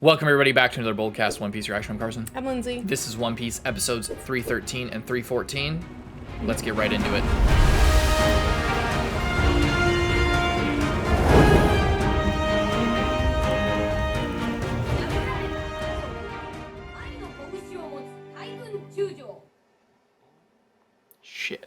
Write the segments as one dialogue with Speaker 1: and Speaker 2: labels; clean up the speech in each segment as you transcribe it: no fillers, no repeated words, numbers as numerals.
Speaker 1: Welcome everybody back to another BOLDcast One Piece reaction. I'm Carson.
Speaker 2: I'm Lindsay.
Speaker 1: This is One Piece episodes 313 and 314. Let's get right into it. Shit.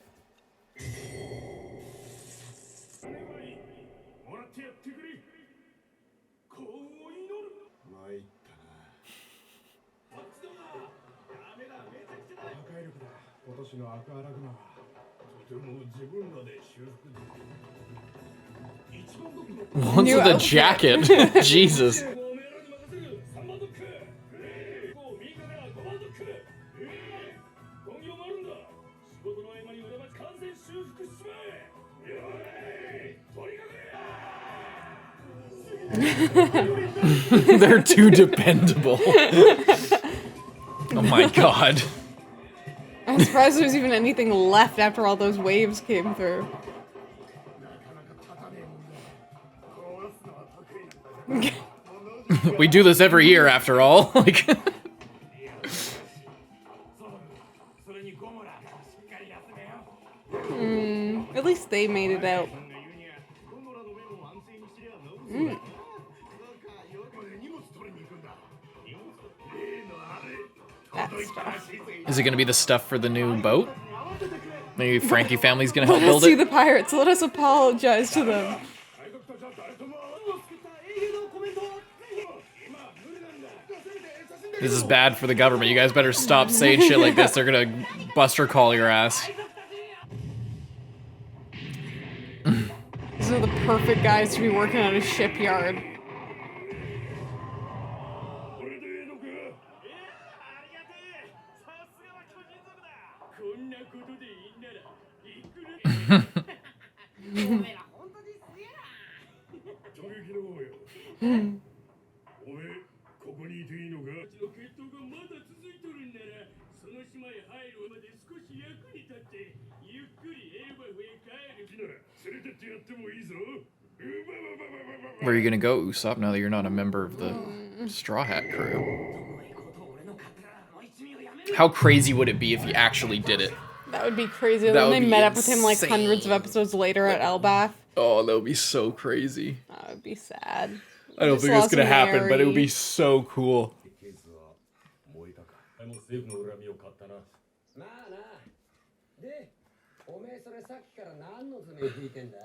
Speaker 1: One's with a jacket. Jesus. They're too dependable. Oh my god.
Speaker 2: I'm surprised there's even anything left after all those waves came through.
Speaker 1: We do this every year after all. Like
Speaker 2: At least they made it out. That stuff.
Speaker 1: is it gonna be the stuff for the new boat? Maybe Frankie family's gonna help
Speaker 2: Let us
Speaker 1: build
Speaker 2: see
Speaker 1: it?
Speaker 2: the pirates. Let us apologize to them.
Speaker 1: This is bad for the government. You guys better stop saying shit like this. They're gonna buster call your ass.
Speaker 2: These are the perfect guys to be working at a shipyard.
Speaker 1: Where are you gonna go, Usopp, now that you're not a member of the Straw Hat crew? How crazy would it be if he actually did it?
Speaker 2: That would be crazy.
Speaker 1: That
Speaker 2: Then
Speaker 1: would
Speaker 2: they
Speaker 1: be
Speaker 2: met up with him like
Speaker 1: insane.
Speaker 2: hundreds of episodes later at Elbaf.
Speaker 1: Oh, that would be so crazy.
Speaker 2: That would be sad.
Speaker 1: I don't
Speaker 2: Just
Speaker 1: think it's
Speaker 2: lost
Speaker 1: gonna happen, but it would
Speaker 2: Mary.
Speaker 1: be so cool.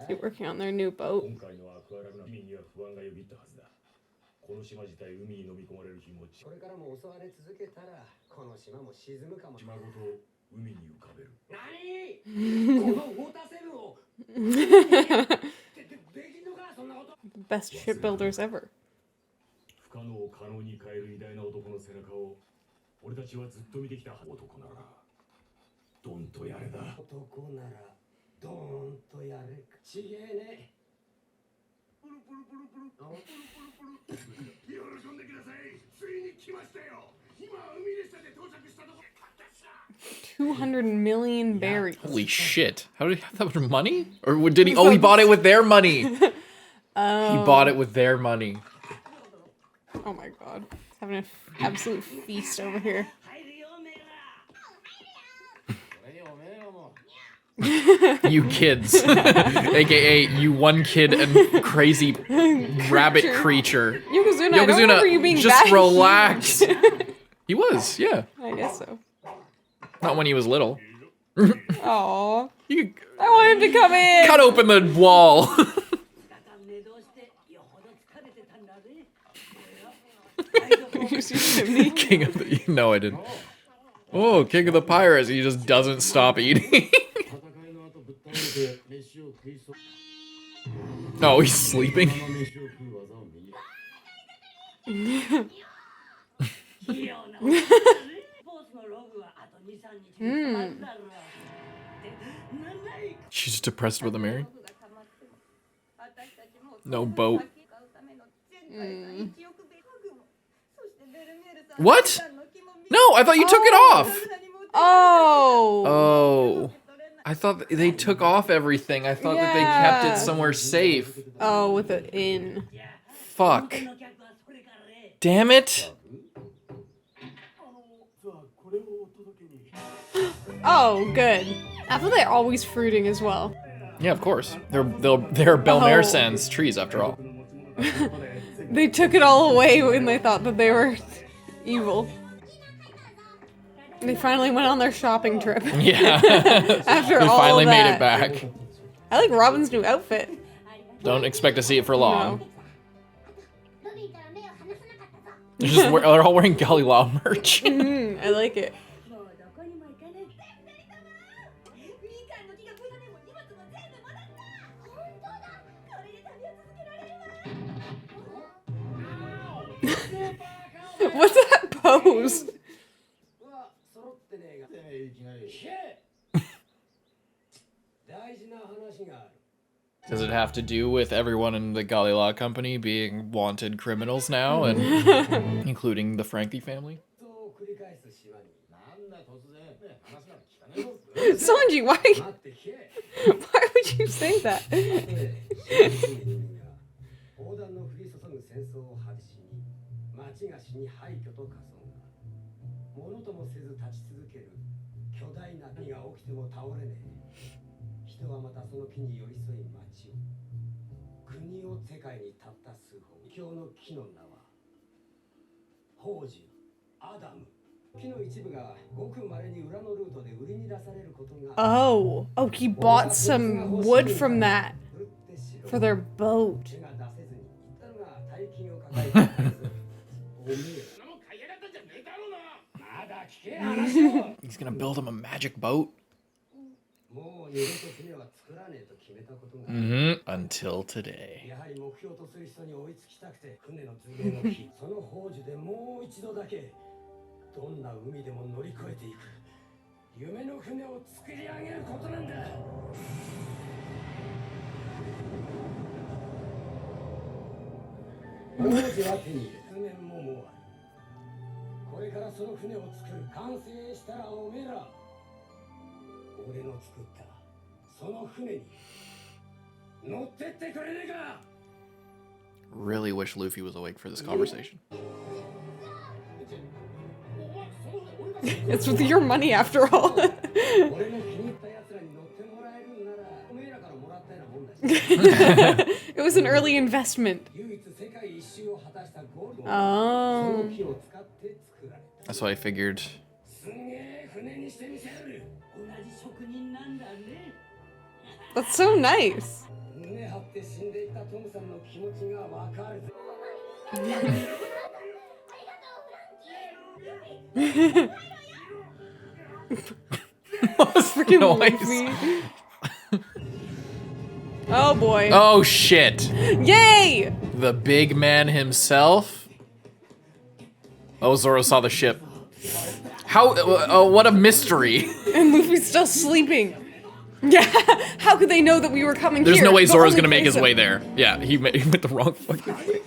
Speaker 2: They're working on their new boat. Best shipbuilders ever. $200 million berries.
Speaker 1: Holy shit. How did he have that much money? Or did he? Oh, he bought it with their money. He bought it with their money.
Speaker 2: Oh my god. He's having an absolute feast over here.
Speaker 1: You kids. AKA you one kid and crazy rabbit creature.
Speaker 2: Yokozuna, I don't remember you being
Speaker 1: just
Speaker 2: that
Speaker 1: relax.
Speaker 2: huge.
Speaker 1: He was, yeah.
Speaker 2: I guess so.
Speaker 1: Not when he was little.
Speaker 2: Aww.
Speaker 1: You
Speaker 2: I want him to come in!
Speaker 1: cut open the wall.
Speaker 2: You see Chimney?
Speaker 1: King of the... No, I didn't. Oh, King of the Pirates. He just doesn't stop eating. Oh, he's sleeping? She's just depressed with the Mary? No boat. What? No, I thought you took it off.
Speaker 2: Oh!
Speaker 1: Oh. I thought they took off everything. I thought that they kept it
Speaker 2: Yeah.
Speaker 1: somewhere safe.
Speaker 2: Oh, with an in.
Speaker 1: Fuck. Damn it!
Speaker 2: Oh, good. I thought they're always fruiting as well.
Speaker 1: Yeah, of course. They're Belmare Sands trees, after all.
Speaker 2: They took it all away when they thought that they were evil. They finally went on their shopping trip.
Speaker 1: Yeah.
Speaker 2: After
Speaker 1: they
Speaker 2: all
Speaker 1: finally
Speaker 2: that.
Speaker 1: made it back.
Speaker 2: I like Robin's new outfit.
Speaker 1: Don't expect to see it for long.
Speaker 2: No.
Speaker 1: They're all wearing Galileo merch.
Speaker 2: I like it. What's that pose?
Speaker 1: Does it have to do with everyone in the Galileo company being wanted criminals now, and including the Frankie family?
Speaker 2: Sanji, why would you say that? Oh, he bought some wood from that for their boat.
Speaker 1: He's gonna build him a magic boat. Until today. Really wish Luffy was awake for this conversation.
Speaker 2: It's with your money after all. It was an early investment. Oh.
Speaker 1: That's what I figured.
Speaker 2: That's so nice.
Speaker 1: What was the noise?
Speaker 2: Oh boy.
Speaker 1: Oh shit.
Speaker 2: Yay!
Speaker 1: The big man himself. Oh, Zoro saw the ship. How? What a mystery.
Speaker 2: And Luffy's still sleeping. Yeah, how could they know that we were coming
Speaker 1: There's
Speaker 2: here?
Speaker 1: no way Zoro's gonna make his way there. Yeah, he went the wrong fucking way.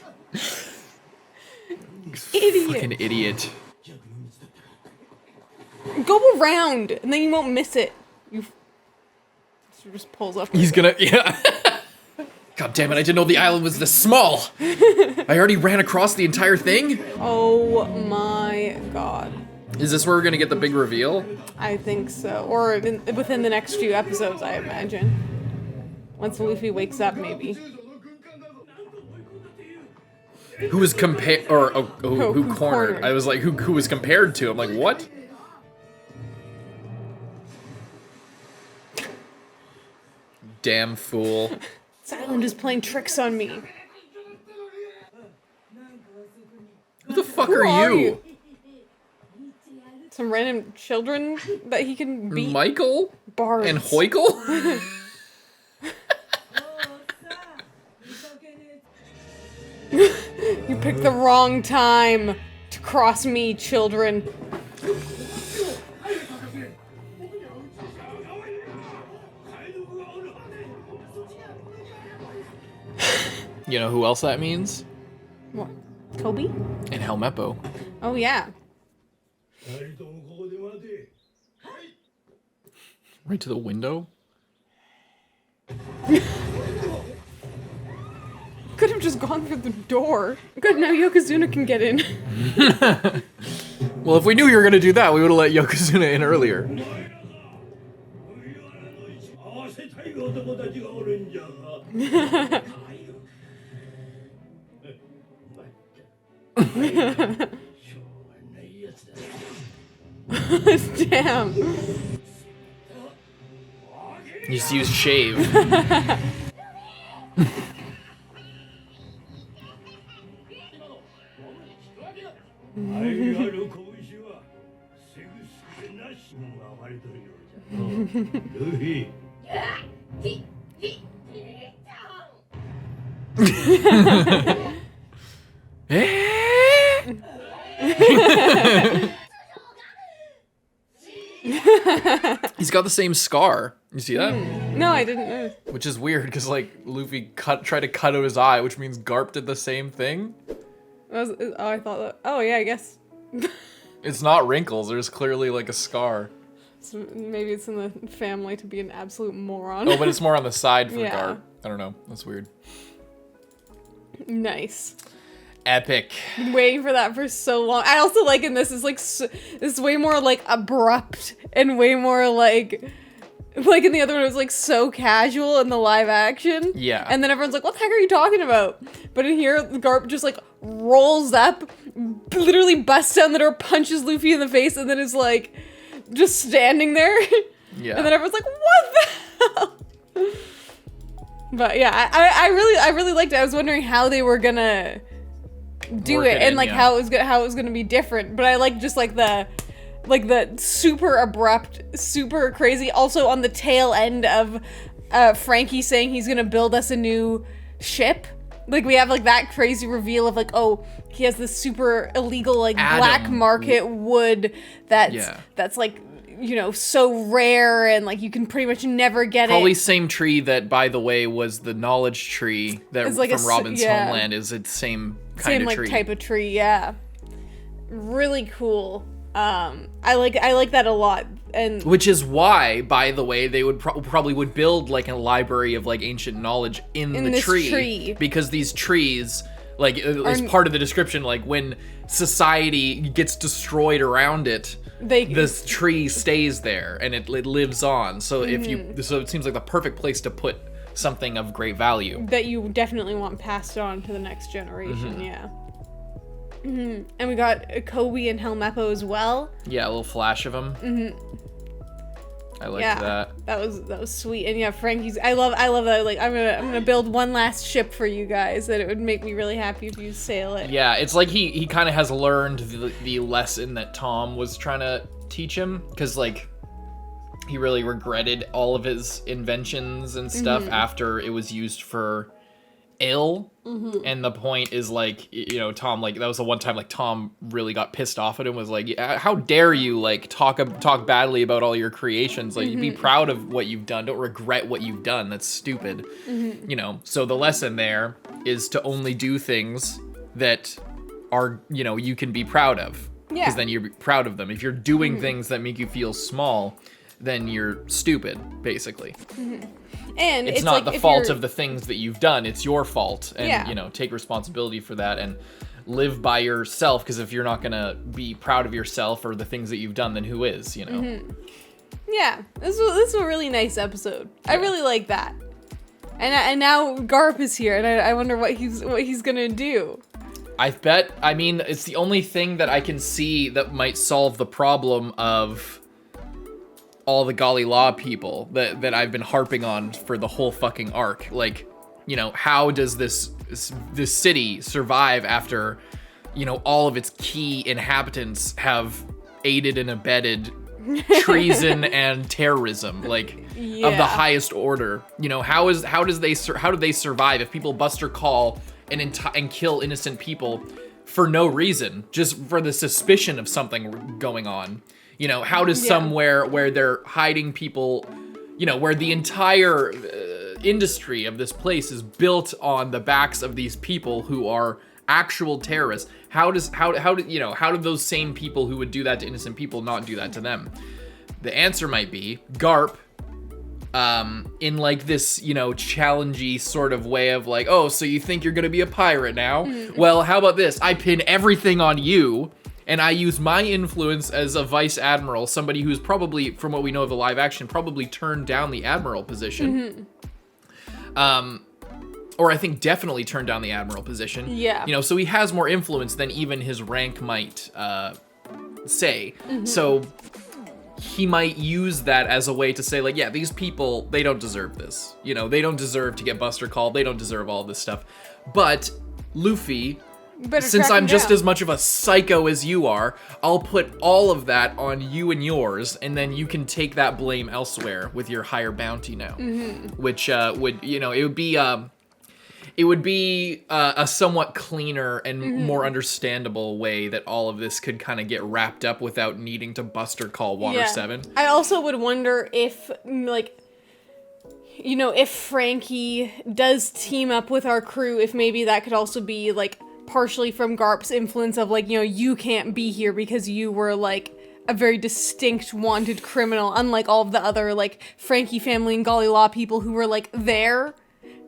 Speaker 2: Idiot.
Speaker 1: Fucking idiot.
Speaker 2: Go around, and then you won't miss it. You just pulls up.
Speaker 1: He's gonna, yeah. God damn it, I didn't know the island was this small. I already ran across the entire thing.
Speaker 2: Oh my god.
Speaker 1: Is this where we're gonna get the big reveal?
Speaker 2: I think so. Or within the next few episodes, I imagine. Once Luffy wakes up, maybe.
Speaker 1: Who was compared, or who cornered? I was like, who was compared to? I'm like, what? Damn fool.
Speaker 2: This island is playing tricks on me.
Speaker 1: Who the fuck are you?
Speaker 2: Some random children that he can beat.
Speaker 1: Michael?
Speaker 2: Bards.
Speaker 1: And Hoikel?
Speaker 2: You picked the wrong time to cross me, children.
Speaker 1: You know who else that means?
Speaker 2: What? Kobe?
Speaker 1: And Helmeppo.
Speaker 2: Oh, yeah.
Speaker 1: Right to the window?
Speaker 2: Could have just gone through the door. Good, now Yokozuna can get in.
Speaker 1: Well, if we knew you were gonna do that, we would have let Yokozuna in earlier.
Speaker 2: Damn.
Speaker 1: You just use shave. He's got the same scar. You see that?
Speaker 2: No, I didn't know.
Speaker 1: Which is weird because like Luffy tried to cut out his eye, which means Garp did the same thing.
Speaker 2: I thought that. Oh yeah, I guess.
Speaker 1: It's not wrinkles. There's clearly like a scar.
Speaker 2: So maybe it's in the family to be an absolute moron.
Speaker 1: Oh, but it's more on the side for
Speaker 2: Yeah.
Speaker 1: Garp. I don't know. That's weird.
Speaker 2: Nice.
Speaker 1: Epic.
Speaker 2: Been waiting for that for so long. I also like in this is like it's way more like abrupt and way more like in the other one it was like so casual in the live action.
Speaker 1: Yeah.
Speaker 2: And then everyone's like, "What the heck are you talking about?" But in here, Garp just like rolls up, literally busts down the door, punches Luffy in the face, and then is like just standing there.
Speaker 1: Yeah.
Speaker 2: And then everyone's like, "What the hell?" But yeah, I really liked it. I was wondering how they were gonna do
Speaker 1: Work
Speaker 2: it
Speaker 1: it
Speaker 2: and
Speaker 1: in,
Speaker 2: like
Speaker 1: yeah.
Speaker 2: how it was gonna be different. But I like just like the super abrupt, super crazy. Also on the tail end of Frankie saying he's gonna build us a new ship. Like we have like that crazy reveal of like, oh, he has this super illegal like black market wood that's like, you know, so rare and like you can pretty much never get
Speaker 1: Probably
Speaker 2: it.
Speaker 1: same tree that, by the way, was the knowledge tree that
Speaker 2: It's like
Speaker 1: from Robin's homeland. Is its same kind
Speaker 2: Same
Speaker 1: of
Speaker 2: like
Speaker 1: tree.
Speaker 2: type of tree, yeah. Really cool. I like that a lot. And
Speaker 1: Which is why, by the way, they would probably would build like a library of like ancient knowledge in the
Speaker 2: this
Speaker 1: tree,
Speaker 2: tree.
Speaker 1: because these trees, like as part of the description, like when society gets destroyed around it, this tree stays there and it lives on. So so it seems like the perfect place to put something of great value
Speaker 2: that you definitely want passed on to the next generation, yeah. And we got Kobe and Helmeppo as well.
Speaker 1: Yeah, a little flash of them. I liked that.
Speaker 2: That was sweet. And yeah, Frankie's I love that. Like I'm gonna build one last ship for you guys, and it would make me really happy if you sail it.
Speaker 1: Yeah, it's like he kind of has learned the lesson that Tom was trying to teach him, because like he really regretted all of his inventions and stuff after it was used for ill. And the point is like, you know, Tom, like that was the one time like Tom really got pissed off at him, was like, how dare you like talk badly about all your creations, like be proud of what you've done, don't regret what you've done, that's stupid. You know, so the lesson there is to only do things that are, you know, you can be proud of, because then you're proud of them. If you're doing things that make you feel small, then you're stupid, basically.
Speaker 2: And
Speaker 1: it's not
Speaker 2: like
Speaker 1: the fault of the things that you've done, it's your fault. And, you know, take responsibility for that and live by yourself, because if you're not going to be proud of yourself or the things that you've done, then who is, you know?
Speaker 2: Yeah, this was a really nice episode. I really like that. And now Garp is here, and I wonder what he's going to do.
Speaker 1: I mean, it's the only thing that I can see that might solve the problem of all the Gali Law people that I've been harping on for the whole fucking arc. Like, you know, how does this city survive after, you know, all of its key inhabitants have aided and abetted treason and terrorism, like of the highest order? You know, how do they survive if people bust or call and kill innocent people for no reason, just for the suspicion of something going on? You know, how does somewhere where they're hiding people, you know, where the entire industry of this place is built on the backs of these people who are actual terrorists, how do those same people who would do that to innocent people not do that to them? The answer might be Garp in like this, you know, challengey sort of way of like, oh, so you think you're gonna be a pirate now? Well, how about this? I pin everything on you, and I use my influence as a vice admiral, somebody who's probably, from what we know of the live action, probably turned down the admiral position. Or I think definitely turned down the admiral position.
Speaker 2: Yeah.
Speaker 1: You know, so he has more influence than even his rank might say. So he might use that as a way to say, like, yeah, these people, they don't deserve this. You know, they don't deserve to get Buster called. They don't deserve all this stuff. But Luffy, since I'm just as much of a psycho as you are, I'll put all of that on you and yours, and then you can take that blame elsewhere with your higher bounty now. Which would, you know, it would be a somewhat cleaner and more understandable way that all of this could kind of get wrapped up without needing to Buster call Water 7.
Speaker 2: I also would wonder if, like, you know, if Frankie does team up with our crew, if maybe that could also be, like, partially from Garp's influence of, like, you know, you can't be here because you were, like, a very distinct wanted criminal, unlike all of the other, like, Frankie family and Golly Law people who were, like, there.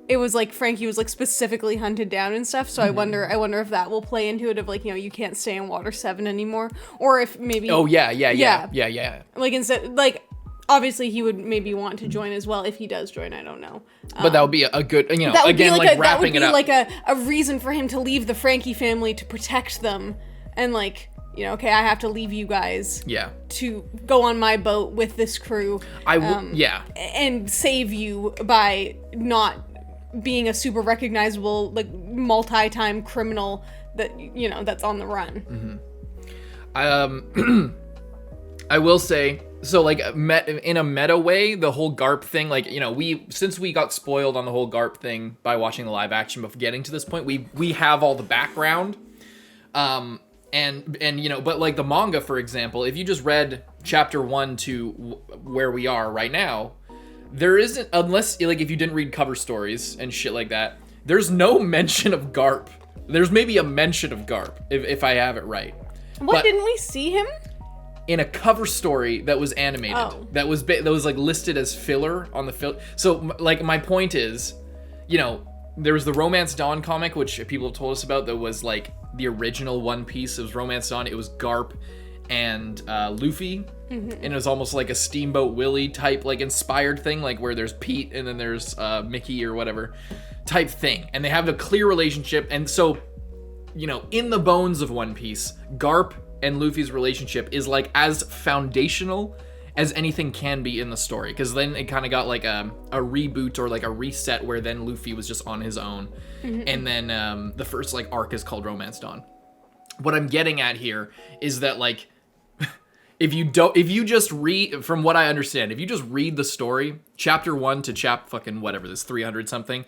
Speaker 2: It was like Frankie was like specifically hunted down and stuff, so I wonder if that will play into it of like, you know, you can't stay in Water 7 anymore, or if maybe yeah. Like instead, like obviously he would maybe want to join as well if he does join. I don't know,
Speaker 1: but that would be a good, you know,
Speaker 2: that would
Speaker 1: again,
Speaker 2: be
Speaker 1: like wrapping it up,
Speaker 2: like a reason for him to leave the Frankie family to protect them, and like, you know, okay, I have to leave you guys to go on my boat with this crew, and save you by not being a super recognizable, like, multi-time criminal that, you know, that's on the run.
Speaker 1: I will say, so, like, in a meta way, the whole GARP thing, like, you know, since we got spoiled on the whole GARP thing by watching the live action before getting to this point, we have all the background, and you know, but, like, the manga, for example, if you just read chapter 1 to where we are right now, there isn't, unless, like, if you didn't read cover stories and shit like that, there's no mention of GARP. There's maybe a mention of GARP, if I have it right.
Speaker 2: What, didn't we see him?
Speaker 1: In a cover story that was animated, that was like listed as filler on the So, like, my point is, you know, there was the Romance Dawn comic, which people have told us about, that was, like, the original One Piece. It was Romance Dawn. It was GARP and Luffy. And it was almost like a Steamboat Willie type, like, inspired thing, like where there's Pete and then there's Mickey or whatever type thing. And they have a clear relationship. And so, you know, in the bones of One Piece, GARP and Luffy's relationship is, like, as foundational as anything can be in the story. Because then it kind of got, like, a reboot or, like, a reset where then Luffy was just on his own. And then the first, like, arc is called Romance Dawn. What I'm getting at here is that, like, if you just read, from what I understand, if you just read the story, chapter 1 to fucking whatever, this 300 something,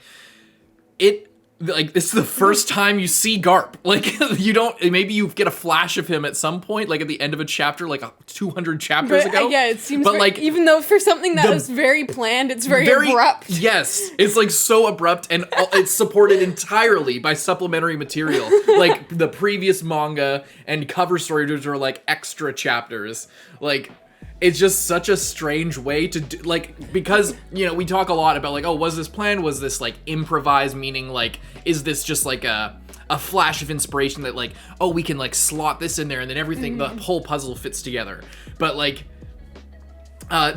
Speaker 1: like, this is the first time you see GARP. Like, you don't, maybe you get a flash of him at some point, like at the end of a chapter, like 200 chapters ago.
Speaker 2: Yeah, it seems, but like, even though for something that was very planned, it's very abrupt.
Speaker 1: Yes, it's like so abrupt, and it's supported entirely by supplementary material. Like the previous manga and cover stories are like extra chapters. Like, it's just such a strange way to do, like, because, you know, we talk a lot about, like, oh, was this planned? Was this, like, improvised? Meaning, like, is this just, like, a flash of inspiration that, like, oh, we can, like, slot this in there and then everything, the whole puzzle fits together. But, like,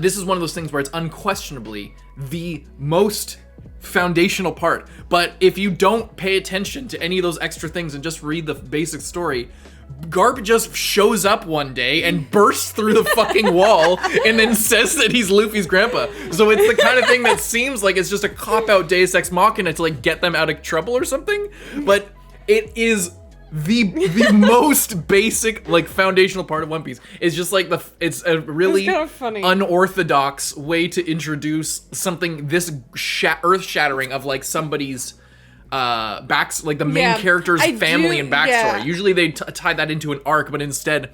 Speaker 1: this is one of those things where it's unquestionably the most foundational part. But if you don't pay attention to any of those extra things and just read the basic story, GARP just shows up one day and bursts through the fucking wall and then says that he's Luffy's grandpa. So it's the kind of thing that seems like it's just a cop-out Deus Ex Machina to, like, get them out of trouble or something. But it is the most basic, like, foundational part of One Piece. It's just like it's a really unorthodox way to introduce something this earth-shattering of, like, somebody's like the main character's family and backstory. Usually they tie that into an arc, but instead,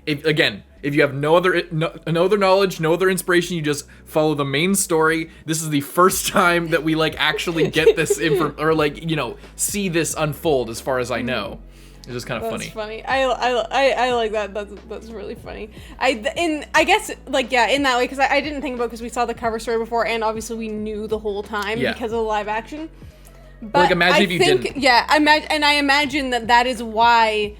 Speaker 1: if you have no other knowledge, no other inspiration, you just follow the main story. This is the first time that we, like, actually get this or, like, you know, see this unfold, as far as I know. It's just kind of funny.
Speaker 2: That's funny. I like that. That's really funny. I guess like yeah in that way because I didn't think about because we saw the cover story before and obviously we knew the whole time because of the live action. But
Speaker 1: like imagine if you didn't.
Speaker 2: Yeah, I imagine that is why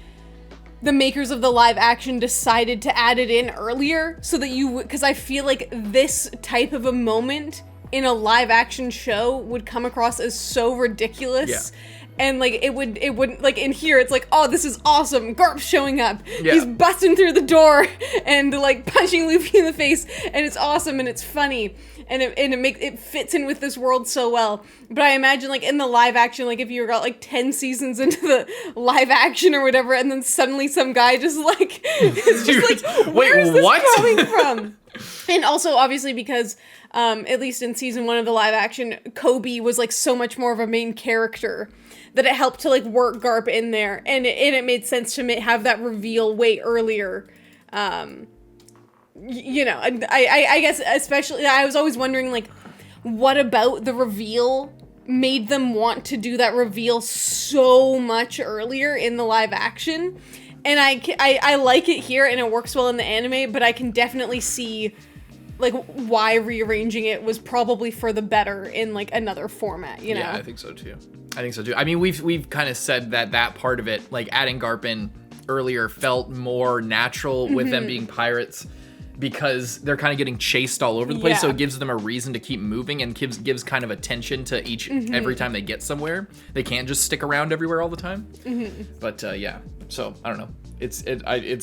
Speaker 2: the makers of the live action decided to add it in earlier so that because I feel like this type of a moment in a live action show would come across as so ridiculous. Yeah. And like it wouldn't like in here it's like, oh, this is awesome. Garp's showing up. Yeah. He's busting through the door and like punching Luffy in the face and it's awesome and it's funny. And it fits in with this world so well. But I imagine like in the live action, like if you got like 10 seasons into the live action or whatever, and then suddenly some guy just like is just like, where is this coming from? And also obviously because at least in season 1 of the live action, Kobe was like so much more of a main character that it helped to like work Garp in there, and it made sense to have that reveal way earlier. You know, I guess especially I was always wondering like, what about the reveal made them want to do that reveal so much earlier in the live action? And I like it here and it works well in the anime, but I can definitely see like why rearranging it was probably for the better in like another format, you know?
Speaker 1: Yeah, I think so too. I mean, we've kind of said that part of it, like adding Garp in earlier felt more natural with them being pirates because they're kind of getting chased all over the place. So it gives them a reason to keep moving and gives kind of attention to each every time they get somewhere. They can't just stick around everywhere all the time. But yeah, so I don't know.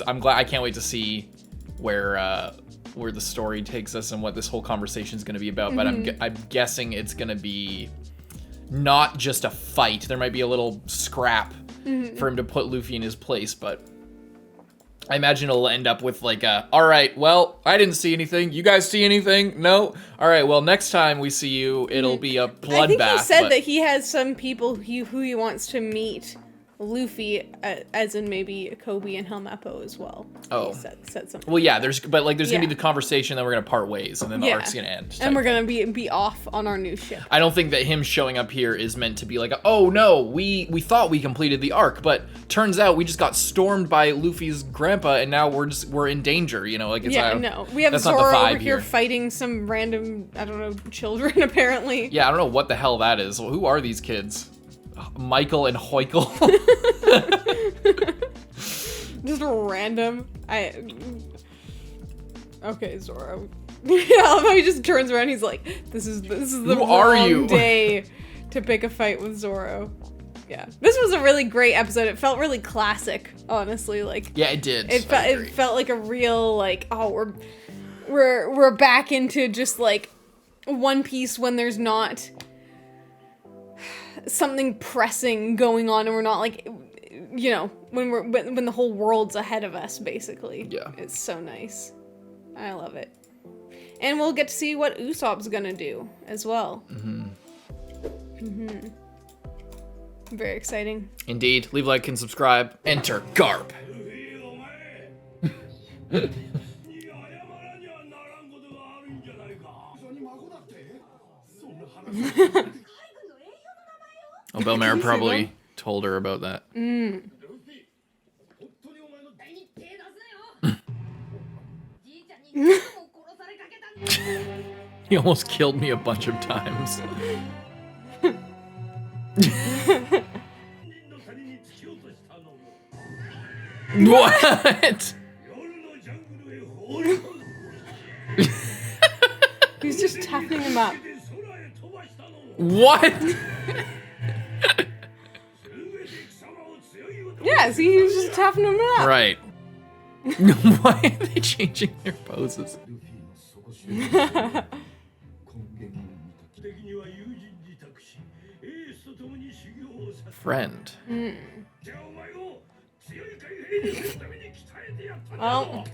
Speaker 1: I'm glad. I can't wait to see where the story takes us and what this whole conversation is going to be about. But I'm guessing it's going to be not just a fight. There might be a little scrap for him to put Luffy in his place, but I imagine it'll end up with like all right, well, I didn't see anything. You guys see anything? No? All right, well, next time we see you, it'll be a bloodbath. I think
Speaker 2: he said that he has some people who he wants to meet Luffy, as in maybe Kobe and Helmeppo as well.
Speaker 1: Oh.
Speaker 2: He said something.
Speaker 1: Well, yeah, there's gonna be the conversation, then we're gonna part ways, and then the arc's gonna end.
Speaker 2: And we're gonna be off on our new ship.
Speaker 1: I don't think that him showing up here is meant to be like, oh no, we thought we completed the arc, but turns out we just got stormed by Luffy's grandpa, and now we're in danger. You know, like it's
Speaker 2: no, we have Zoro over here fighting some random children apparently.
Speaker 1: Yeah, I don't know what the hell that is. Who are these kids? Michael and Hoikel.
Speaker 2: Just random. Okay, Zoro. Yeah, he just turns around. He's like, "This is the wrong day to pick a fight with Zoro." Yeah, this was a really great episode. It felt really classic, honestly. Like,
Speaker 1: yeah, it did.
Speaker 2: It felt like a real like, oh, we're back into just like One Piece when there's not something pressing going on and we're not like, you know, when the whole world's ahead of us, basically.
Speaker 1: Yeah,
Speaker 2: it's so nice. I love it. And we'll get to see what Usopp's gonna do as well. Very exciting.
Speaker 1: Indeed. Leave a like and subscribe. Enter GARP. Oh, Belmar probably told her about that. He almost killed me a bunch of times. What?
Speaker 2: He's just tapping him up.
Speaker 1: What?
Speaker 2: Yeah, see, he was just tapping him up.
Speaker 1: Right. Why are they changing their poses? Friend.
Speaker 2: Well.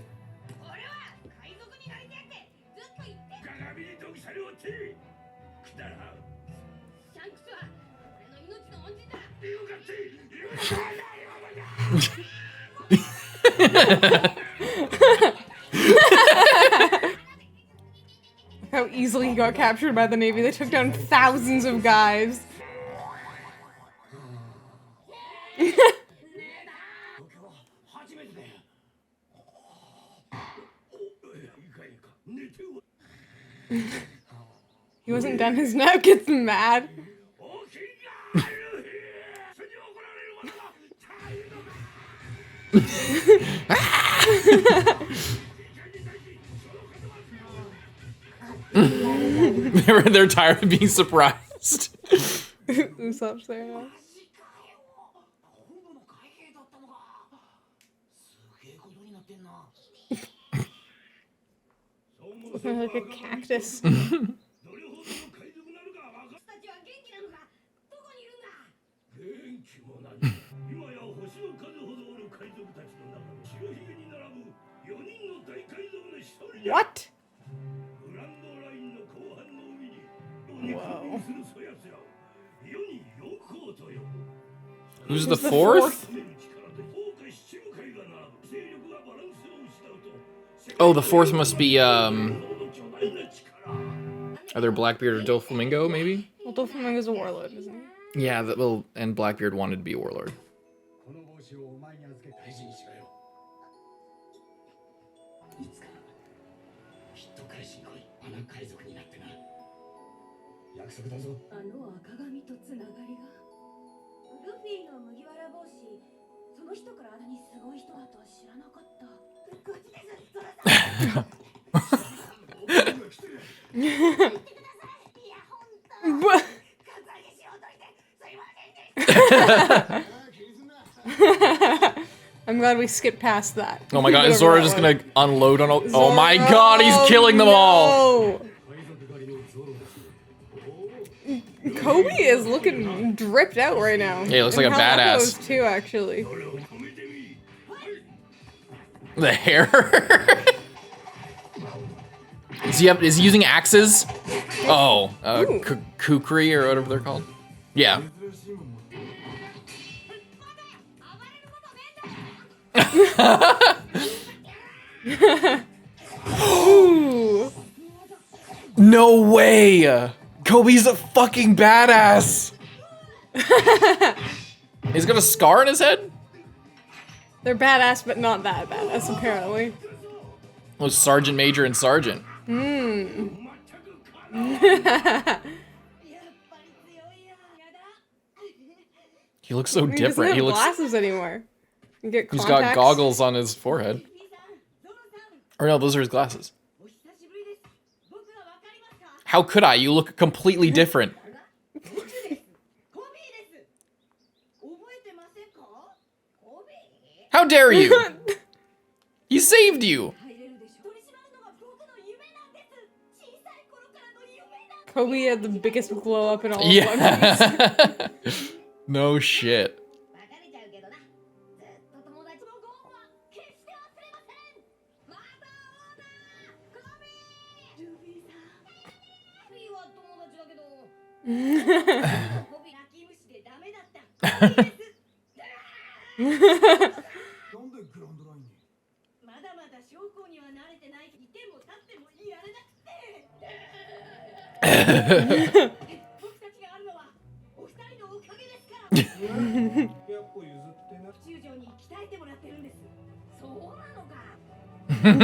Speaker 2: How easily he got captured by the Navy. They took down thousands of guys. He wasn't done his nap, gets mad.
Speaker 1: They're tired of being surprised.
Speaker 2: Usopp's there now. Looking like a cactus. What? Whoa.
Speaker 1: Who's the fourth? Oh, the fourth must be, either Blackbeard or Doflamingo, maybe?
Speaker 2: Well, Doflamingo's a warlord, isn't he?
Speaker 1: Yeah, and Blackbeard wanted to be a warlord.
Speaker 2: I'm glad we skipped past that.
Speaker 1: Oh my god, is Zora just gonna unload on all- Oh my god, he's killing them all!
Speaker 2: Kobe is looking dripped out right now.
Speaker 1: Yeah, he looks like a badass.
Speaker 2: Too, actually.
Speaker 1: The hair? Is he using axes? Oh, kukri or whatever they're called? Yeah.
Speaker 2: Ooh.
Speaker 1: No way! Kobe's a fucking badass! He's got a scar on his head?
Speaker 2: They're badass, but not that badass, apparently.
Speaker 1: Oh, Sergeant Major and Sergeant. He looks so different.
Speaker 2: He doesn't have
Speaker 1: looks
Speaker 2: glasses anymore. You get
Speaker 1: He's
Speaker 2: contacts.
Speaker 1: got goggles on his forehead. Or no, those are his glasses. How could I? You look completely different. How dare you? He saved you.
Speaker 2: Kobe had the biggest glow up in all of One
Speaker 1: Yeah. No shit.
Speaker 2: I'm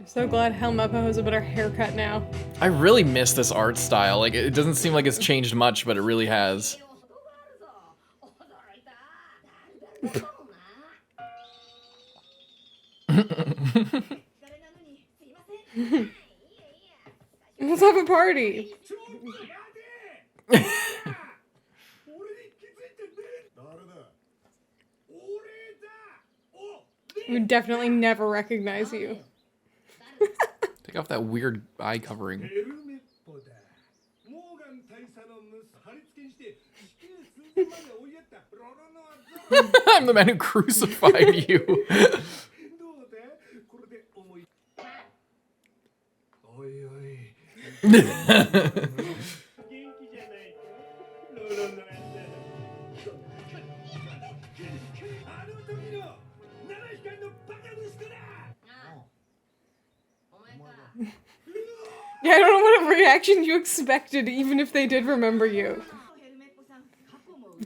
Speaker 2: so glad Helmeppo has a better haircut now.
Speaker 1: I really miss this art style. Like, it doesn't seem like it's changed much, but it really has.
Speaker 2: Let's have a party. We would definitely never recognize you.
Speaker 1: Take off that weird eye covering. I'm the man who crucified you.
Speaker 2: Yeah, I don't know what reaction you expected, even if they did remember you.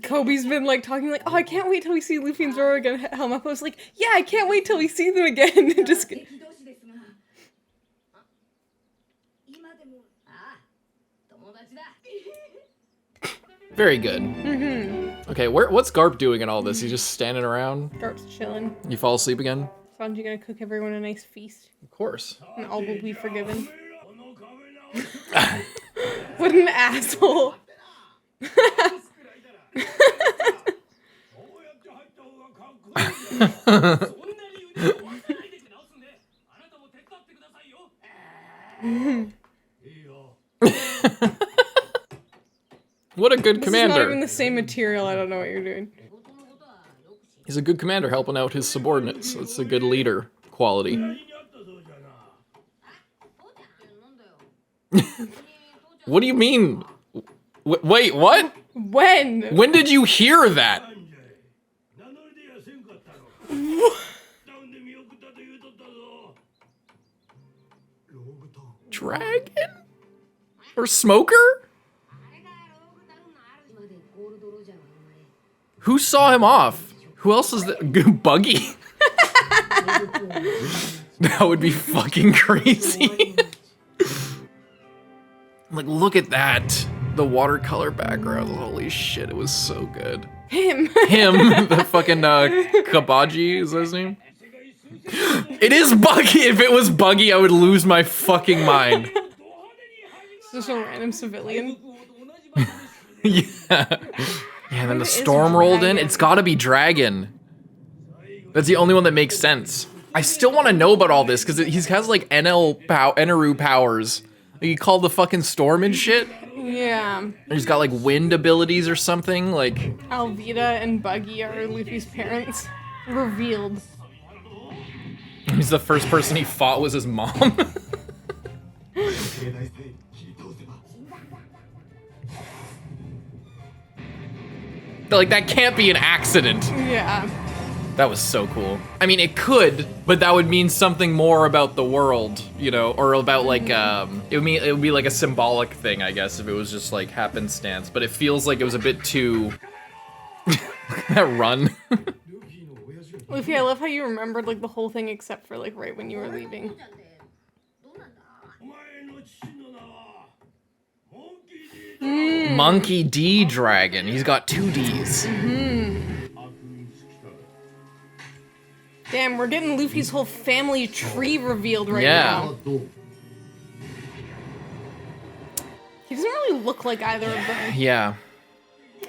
Speaker 2: Kobe's been like talking like, oh, I can't wait till we see Luffy and Zoro again. Helmeppo's like, yeah, I can't wait till we see them again. Just
Speaker 1: Very good. Mm-hmm. Okay, what's Garp doing in all this? He's just standing around?
Speaker 2: Garp's chilling.
Speaker 1: You fall asleep again?
Speaker 2: Sanji gonna cook everyone a nice feast.
Speaker 1: Of course.
Speaker 2: And all will be forgiven. What an asshole.
Speaker 1: What a good
Speaker 2: This
Speaker 1: commander.
Speaker 2: is not even the same material. I don't know what you're doing.
Speaker 1: He's a good commander helping out his subordinates. It's a good leader quality. What do you mean? Wait, what?
Speaker 2: When?
Speaker 1: When did you hear that? Dragon? Or smoker? Who saw him off? Who else is that? Buggy? That would be fucking crazy. Like, look at that. The watercolor background. Holy shit, it was so good.
Speaker 2: Him.
Speaker 1: Him, the fucking Kabaji, is that his name? It is Buggy! If it was Buggy, I would lose my fucking mind.
Speaker 2: It's just a random civilian.
Speaker 1: Yeah. Yeah, and then the storm rolled in. It's gotta be Dragon. That's the only one that makes sense. I still want to know about all this, because he has, like, Eneru powers. Like, he called the fucking storm and shit.
Speaker 2: Yeah.
Speaker 1: He's got, like, wind abilities or something, like...
Speaker 2: Alvida and Buggy are Luffy's parents. Revealed.
Speaker 1: He's the first person he fought was his mom. Like, that can't be an accident.
Speaker 2: Yeah.
Speaker 1: That was so cool. I mean, it could, but that would mean something more about the world, you know, or about like, it would be like a symbolic thing, I guess, if it was just like happenstance. But it feels like it was a bit too. Look at that run.
Speaker 2: Luffy, I love how you remembered like the whole thing except for like right when you were leaving.
Speaker 1: Monkey D Dragon. He's got 2 Ds.
Speaker 2: Damn, we're getting Luffy's whole family tree revealed right now. He doesn't really look like either of them.
Speaker 1: Yeah.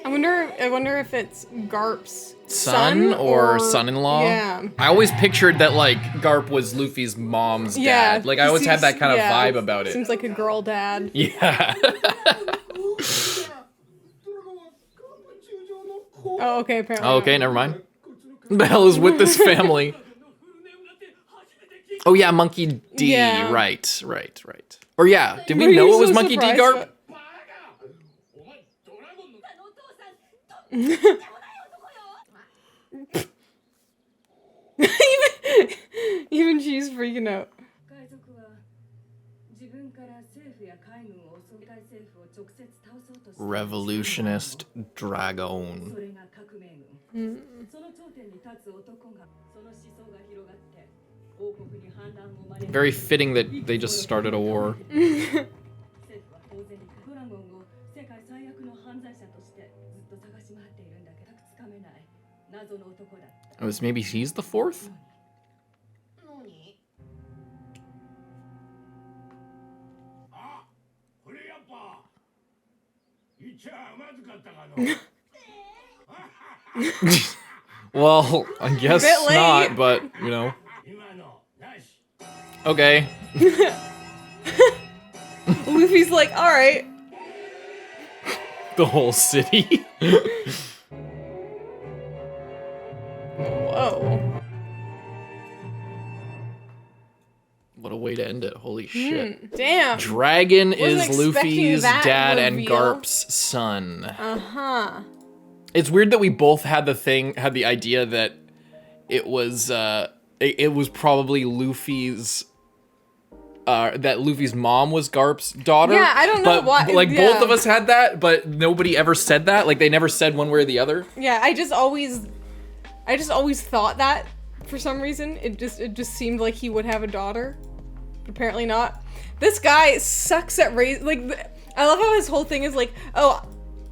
Speaker 2: I wonder if it's Garp's
Speaker 1: Son or son-in-law?
Speaker 2: Yeah.
Speaker 1: I always pictured that like Garp was Luffy's mom's dad. Like I always had that kind of vibe about it.
Speaker 2: Seems like a girl dad.
Speaker 1: Yeah.
Speaker 2: Oh, okay, apparently.
Speaker 1: Oh, okay, never mind. What the hell is with this family? Oh yeah, Monkey D.
Speaker 2: Yeah.
Speaker 1: Right. Or yeah, did we know it was Monkey D Garp?
Speaker 2: Even she's freaking out.
Speaker 1: Revolutionist Dragon. Very fitting that they just started a war. Oh, maybe he's the 4th? Well, I guess not, but, you know. Okay.
Speaker 2: Luffy's like, alright.
Speaker 1: The whole city.
Speaker 2: Whoa.
Speaker 1: What a way to end it. Holy shit.
Speaker 2: Damn.
Speaker 1: Dragon
Speaker 2: Wasn't
Speaker 1: is
Speaker 2: expecting
Speaker 1: Luffy's
Speaker 2: that
Speaker 1: dad and
Speaker 2: reveal.
Speaker 1: Garp's son.
Speaker 2: Uh-huh.
Speaker 1: It's weird that we both had the idea that it was probably Luffy's that Luffy's mom was Garp's daughter.
Speaker 2: Yeah, I don't know why.
Speaker 1: Like
Speaker 2: yeah.
Speaker 1: both of us had that, but nobody ever said that. Like they never said one way or the other.
Speaker 2: Yeah, I just always thought that for some reason. It just seemed like he would have a daughter. But apparently not. This guy sucks at raising. Like, I love how his whole thing is like, oh,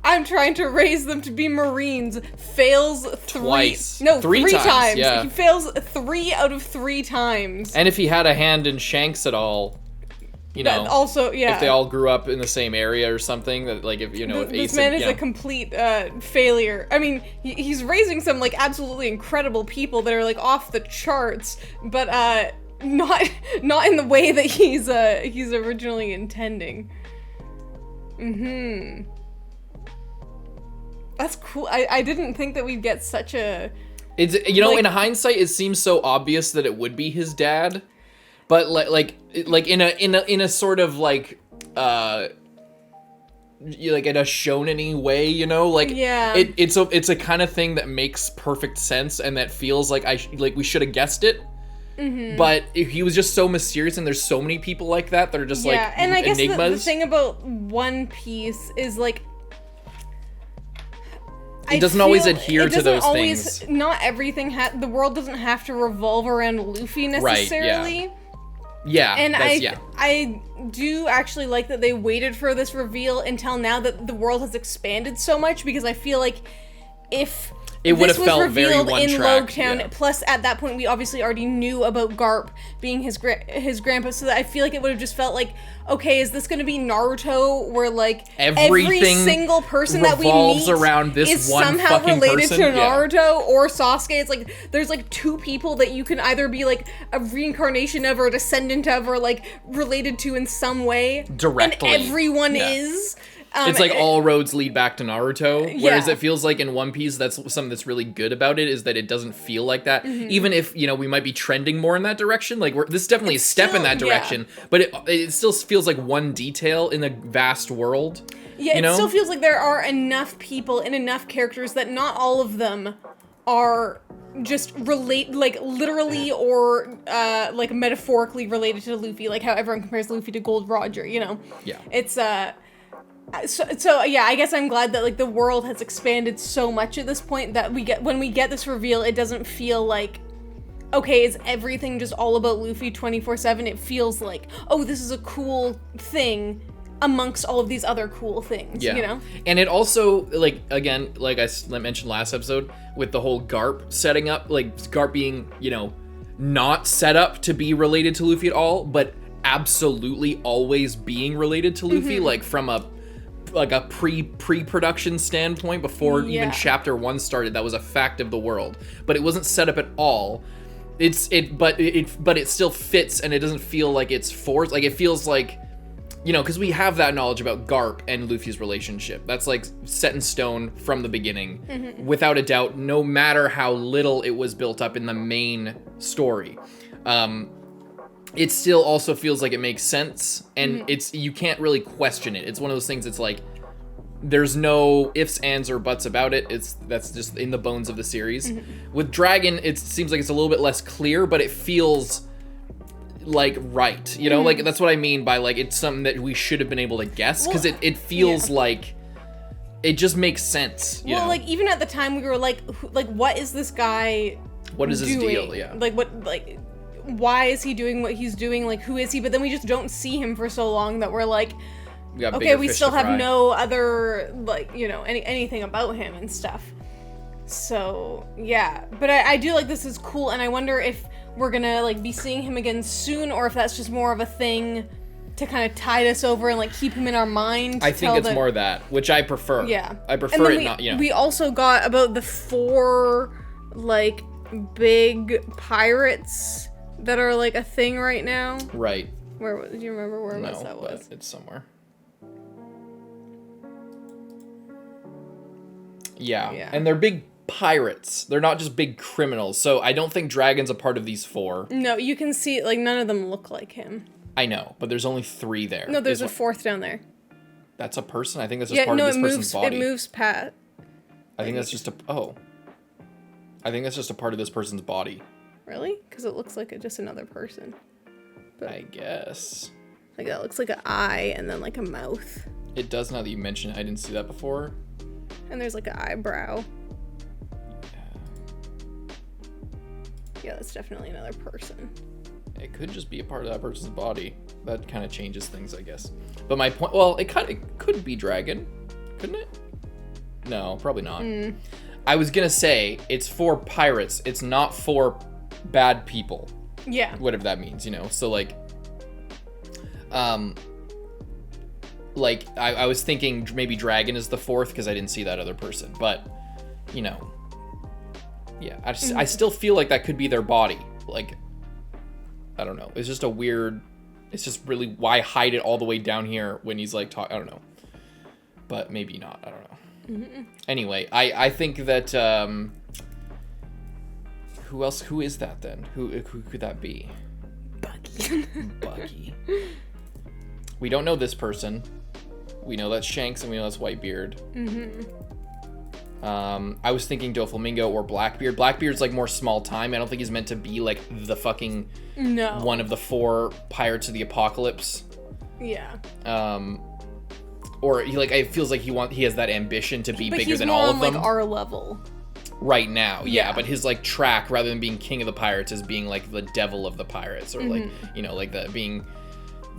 Speaker 2: I'm trying to raise them to be Marines. Fails
Speaker 1: Twice.
Speaker 2: Three times.
Speaker 1: Yeah.
Speaker 2: He fails 3 out of 3 times.
Speaker 1: And if he had a hand in Shanks at all, you know,
Speaker 2: also, yeah.
Speaker 1: if they all grew up in the same area or something, that like if if
Speaker 2: this
Speaker 1: Ace
Speaker 2: man
Speaker 1: and,
Speaker 2: is a complete failure. I mean, he's raising some like absolutely incredible people that are like off the charts, but not in the way that he's originally intending. That's cool. I didn't think that we'd get such a.
Speaker 1: It's in hindsight, it seems so obvious that it would be his dad, but like in a sort of like in a shonen-y way,
Speaker 2: Yeah.
Speaker 1: it's a kind of thing that makes perfect sense and that feels like we should have guessed it. But he was just so mysterious, and there's so many people like that are just
Speaker 2: and I guess
Speaker 1: enigmas.
Speaker 2: the thing about One Piece is like
Speaker 1: it doesn't always adhere to those things.
Speaker 2: Not everything the world doesn't have to revolve around Luffy necessarily.
Speaker 1: Right, yeah.
Speaker 2: And I do actually like that they waited for this reveal until now that the world has expanded so much, because I feel like if
Speaker 1: it would have
Speaker 2: this
Speaker 1: felt
Speaker 2: was
Speaker 1: very
Speaker 2: revealed
Speaker 1: one
Speaker 2: in
Speaker 1: track.
Speaker 2: Logtown,
Speaker 1: Yeah.
Speaker 2: plus at that point we obviously already knew about Garp being his grandpa, so that I feel like it would have just felt like, okay, is this going to be Naruto, where like every single person that we meet
Speaker 1: around this
Speaker 2: is
Speaker 1: one
Speaker 2: somehow
Speaker 1: fucking
Speaker 2: related
Speaker 1: person?
Speaker 2: to Naruto or Sasuke? It's like there's like 2 people that you can either be like a reincarnation of or a descendant of or like related to in some way
Speaker 1: Directly.
Speaker 2: and everyone is.
Speaker 1: It's like all roads lead back to Naruto, whereas
Speaker 2: Yeah.
Speaker 1: it feels like in One Piece, that's something that's really good about it, is that it doesn't feel like that. Even if, we might be trending more in that direction, like this is definitely a step in that direction, but it still feels like one detail in a vast world.
Speaker 2: Yeah, it still feels like there are enough people and enough characters that not all of them are just literally or like metaphorically related to Luffy, like how everyone compares Luffy to Gold Roger, Yeah. It's So yeah, I guess I'm glad that like the world has expanded so much at this point that when we get this reveal, it doesn't feel like, okay, is everything just all about Luffy 24/7? It feels like, oh, this is a cool thing amongst all of these other cool things,
Speaker 1: And it also, like, again, like I mentioned last episode, with the whole GARP setting up, like GARP being, not set up to be related to Luffy at all, but absolutely always being related to Luffy, like from a pre-production standpoint, before even chapter 1 started. That was a fact of the world, but it wasn't set up at all. But it still fits, and it doesn't feel like it's forced. Like it feels like, because we have that knowledge about Garp and Luffy's relationship. That's like set in stone from the beginning, without a doubt, no matter how little it was built up in the main story. It still also feels like it makes sense, and you can't really question it. It's one of those things. It's like there's no ifs, ands, or buts about it. That's just in the bones of the series. With Dragon, it seems like it's a little bit less clear, but it feels like right. Like that's what I mean by like it's something that we should have been able to guess, because it feels like it just makes sense.
Speaker 2: Well, like even at the time we were like what is this guy?
Speaker 1: What is his
Speaker 2: doing?
Speaker 1: deal? Yeah.
Speaker 2: Like what like. Why is he doing what he's doing? Like, who is he? But then we just don't see him for so long that we're like, okay, we still have no other, like, anything about him and stuff. So, yeah. But I do like this is cool, and I wonder if we're gonna, like, be seeing him again soon, or if that's just more of a thing to kind of tide us over and, like, keep him in our mind.
Speaker 1: I think it's more of that, which I prefer.
Speaker 2: Yeah.
Speaker 1: I prefer it not,
Speaker 2: We also got about the 4, like, big pirates that are like a thing right now.
Speaker 1: Right.
Speaker 2: Do you remember where that was?
Speaker 1: It's somewhere. Yeah. And they're big pirates. They're not just big criminals. So I don't think Dragon's a part of these 4.
Speaker 2: No, you can see like none of them look like him.
Speaker 1: I know, but there's only 3 there.
Speaker 2: No, there's a 4th down there.
Speaker 1: That's a person? I think that's just part of this person's body.
Speaker 2: It moves past.
Speaker 1: I think that's just I think that's just a part of this person's body.
Speaker 2: Really? Because it looks like just another person. But,
Speaker 1: I guess.
Speaker 2: Like that looks like an eye and then like a mouth.
Speaker 1: It does now that you mention it. I didn't see that before.
Speaker 2: And there's like an eyebrow. Yeah, that's definitely another person.
Speaker 1: It could just be a part of that person's body. That kind of changes things, I guess. But my point, it could be Dragon, couldn't it? No, probably not. I was gonna say it's for pirates. It's not for bad people.
Speaker 2: Yeah.
Speaker 1: Whatever that means, you know. So like I was thinking maybe dragon is the fourth because I didn't see that other person, but you know, yeah, I still feel like that could be their body. Like, I don't know. It's just a weird. It's just really why hide it all the way down here when he's like talk. I don't know, but maybe not. I don't know. Anyway, I think that who else? Who is that then? Who could that be? Buggy. We don't know this person. We know that's Shanks and we know that's Whitebeard. I was thinking Doflamingo or Blackbeard. Blackbeard's like more small time. I don't think he's meant to be like the fucking one of the 4 Pirates of the Apocalypse.
Speaker 2: Yeah.
Speaker 1: Or he like it feels like he has that ambition to be bigger than all of them.
Speaker 2: But he's more on like our level.
Speaker 1: Right now, yeah, but his like track rather than being king of the pirates is being like the devil of the pirates, or like, you know, like being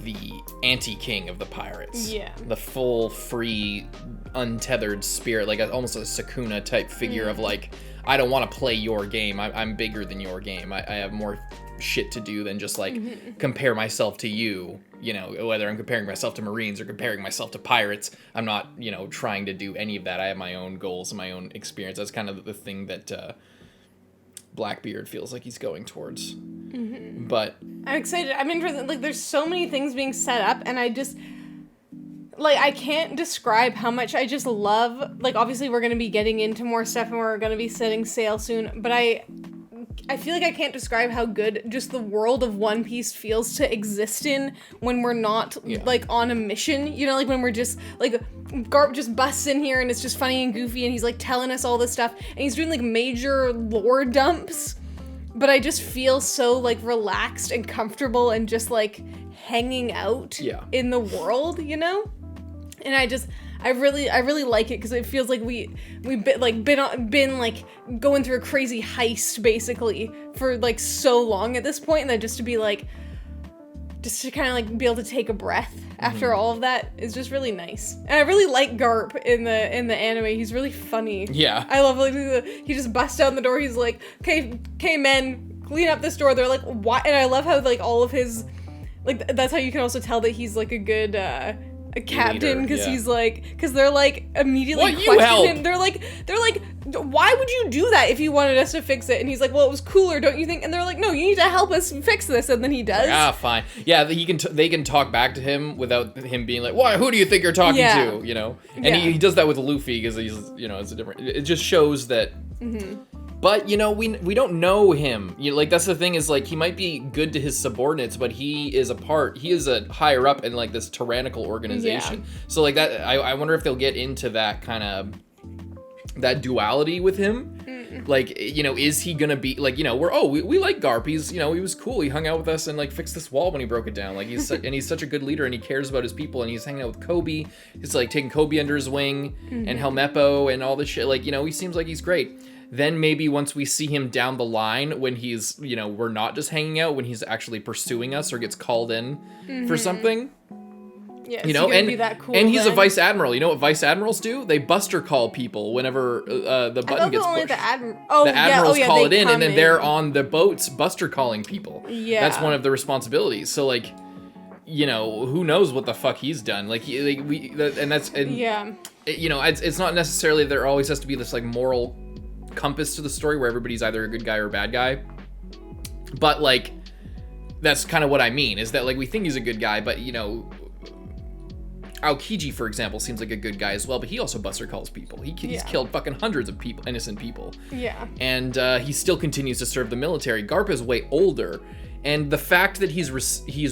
Speaker 1: the anti-king of the pirates.
Speaker 2: Yeah.
Speaker 1: The full, free, untethered spirit, like almost a Sakuna type figure of like, I don't want to play your game. I'm bigger than your game. I have more shit to do than just like compare myself to you. You know, whether I'm comparing myself to Marines or comparing myself to pirates, I'm not, you know, trying to do any of that. I have my own goals and my own experience. That's kind of the thing that Blackbeard feels like he's going towards. But
Speaker 2: I'm excited. I'm interested. Like, there's so many things being set up, and I just like I can't describe how much I just love. Like, obviously, we're gonna be getting into more stuff, and we're gonna be setting sail soon. But I feel like I can't describe how good just the world of One Piece feels to exist in when we're not like on a mission, you know, like when we're just like Garp just busts in here and it's just funny and goofy and he's like telling us all this stuff and he's doing like major lore dumps, but I just feel so like relaxed and comfortable and just like hanging out in the world, you know? And I really like it because it feels like we've been like going through a crazy heist basically for like so long at this point, and then just to be like, just to kind of like be able to take a breath after all of that is just really nice. And I really like Garp in the anime. He's really funny. Yeah, I love like he just busts down the door. He's like, okay, men, clean up this door. They're like, what? And I love how like all of his like that's how you can also tell that he's like a good a captain because he's like, because they're like immediately questioning him. They're like, why would you do that if you wanted us to fix it? And he's like, well, it was cooler, don't you think? And they're like, no, you need to help us fix this. And then he does.
Speaker 1: Ah, fine. Yeah, they can talk back to him without him being like, why? Who do you think you're talking to? You know, and he does that with Luffy because he's, you know, it's a different. It just shows that. But, you know, we don't know him. You know, like, that's the thing is, like, he might be good to his subordinates, but he is a higher up in, like, this tyrannical organization. Yeah. So, like, that, I wonder if they'll get into that kind of, that duality with him. Like, you know, is he gonna be, like, you know, we like Garp. He's, you know, he was cool. He hung out with us and, like, fixed this wall when he broke it down. Like, he's such a good leader and he cares about his people and he's hanging out with Kobe. He's, like, taking Kobe under his wing and Helmeppo and all this shit. Like, you know, he seems like he's great. Then maybe once we see him down the line when he's, you know, we're not just hanging out, when he's actually pursuing us or gets called in for something. Yeah, you know, and he's a vice admiral. You know what vice admirals do? They buster call people whenever the button gets pushed. The admirals call it in, and then they're on the boats buster calling people. Yeah, that's one of the responsibilities. So like, you know, who knows what the fuck he's done? Like, you know, it's not necessarily there always has to be this like moral compass to the story where everybody's either a good guy or a bad guy, but like that's kind of what I mean is that like we think he's a good guy, but you know, Aokiji for example seems like a good guy as well, but he also buster calls people. He's killed fucking hundreds of people, innocent people, and he still continues to serve the military. Garp is way older, and the fact that he's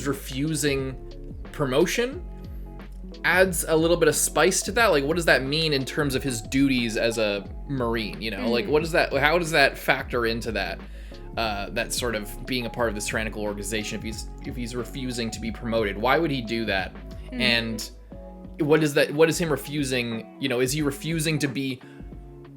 Speaker 1: refusing promotion adds a little bit of spice to that. Like, what does that mean in terms of his duties as a Marine? You know, like how does that factor into that that sort of being a part of this tyrannical organization if he's refusing to be promoted? Why would he do that? And what is him refusing? You know, is he refusing to be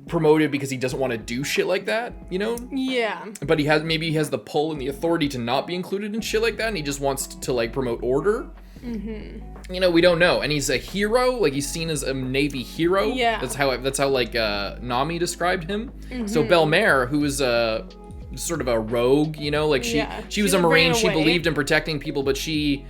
Speaker 1: promoted because he doesn't want to do shit like that, you know? Yeah. But maybe he has the pull and the authority to not be included in shit like that, and he just wants to like promote order. You know, we don't know. And he's a hero, like he's seen as a Navy hero.
Speaker 2: Yeah.
Speaker 1: That's how like Nami described him. So Belmare, who is a sort of a rogue, you know, like she was a Marine, she believed in protecting people, but she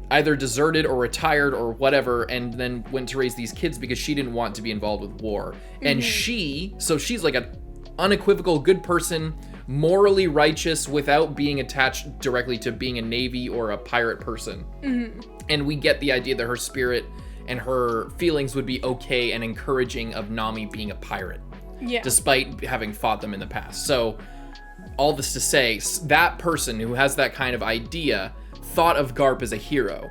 Speaker 1: either deserted or retired or whatever, and then went to raise these kids because she didn't want to be involved with war. And she's like an unequivocal good person, morally righteous without being attached directly to being a Navy or a pirate person. And we get the idea that her spirit and her feelings would be okay and encouraging of Nami being a pirate, despite having fought them in the past. So all this to say, that person who has that kind of idea thought of GARP as a hero.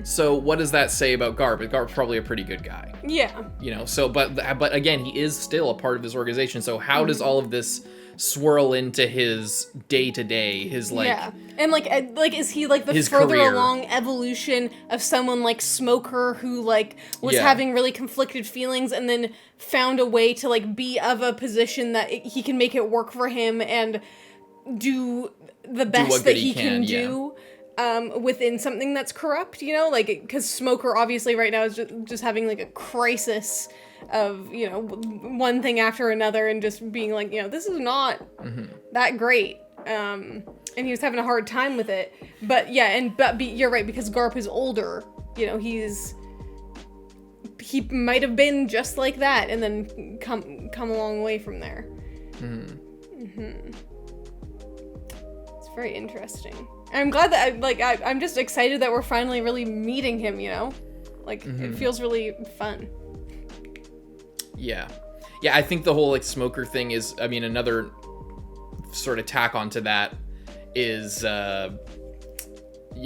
Speaker 1: So what does that say about GARP? GARP's probably a pretty good guy.
Speaker 2: Yeah.
Speaker 1: You know, so but again, he is still a part of this organization. So how does all of this swirl into his day-to-day, his like...
Speaker 2: Yeah. And like is he like the
Speaker 1: his
Speaker 2: further
Speaker 1: career.
Speaker 2: along evolution of someone like Smoker who like was having really conflicted feelings and then found a way to like be of a position that he can make it work for him and do the best that he can do within something that's corrupt, you know, like because Smoker obviously right now is just having like a crisis of, you know, one thing after another and just being like, you know, this is not that great. And he was having a hard time with it. But yeah, you're right, because Garp is older, you know, he might have been just like that and then come a long way from there. It's very interesting. I'm glad that I'm just excited that we're finally really meeting him, you know? Like it feels really fun.
Speaker 1: Yeah, I think the whole like Smoker thing is, I mean, another sort of tack onto that is, you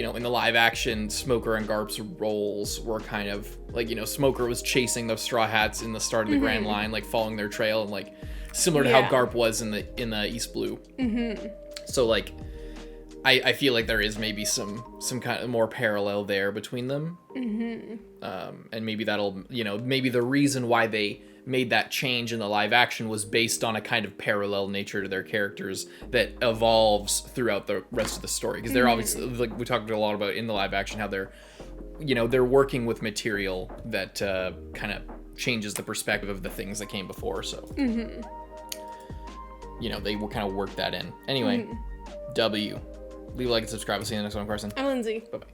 Speaker 1: know, in the live action, Smoker and Garp's roles were kind of like, you know, Smoker was chasing the Straw Hats in the start of the Grand Line, like following their trail, and like similar to how Garp was in the East Blue. So like, I feel like there is maybe some kind of more parallel there between them. And maybe that'll, you know, maybe the reason why they made that change in the live action was based on a kind of parallel nature to their characters that evolves throughout the rest of the story. Because they're obviously, like we talked a lot about in the live action, how they're, you know, they're working with material that kind of changes the perspective of the things that came before. So, you know, they will kind of work that in. Anyway, W. Leave a like and subscribe. I'll see you in the next one, Carson.
Speaker 2: I'm Lindsay.
Speaker 1: Bye-bye.